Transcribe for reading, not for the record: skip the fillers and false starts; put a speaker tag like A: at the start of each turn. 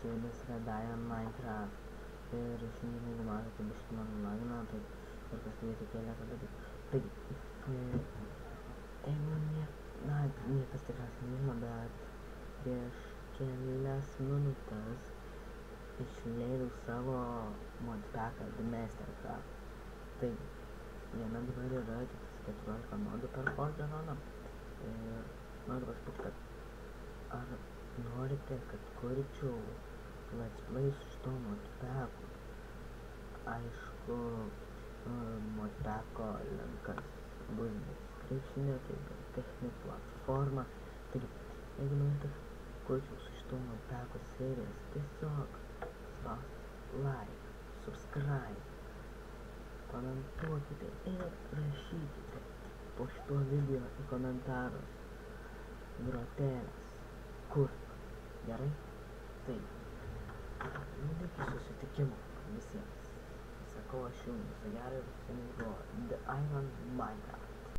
A: su jumis yra Dian Minecraft ir šiandien jeigu matote biškį mano lagina, tai ir pasidaryti keletą dalykų. Taigi, jeigu niekas tikriausiai nežino, bet prieš kelias minutės išleidau savo modpacką The Mastercraft. Taigi, jame dabar yra tik 14 modų per Forgeroną. Ir noriu pasakyti, kad ar norite, kad kurčiau let's play su šito modpacku? Aišku, modpacko linkas bus description'e, kaip ir techninė platforma. Taigi, jeigu norite, kurčiau su šito modpacko serijas, tiesiog spauskite like, subscribe, komentuokite ir rašykite po šito video į komentarus grotelės kurk. Gerai? Tai iki susitikimo visiems. Sakau aš jums viso gero ir su jumis buvo The Iron Minecraft.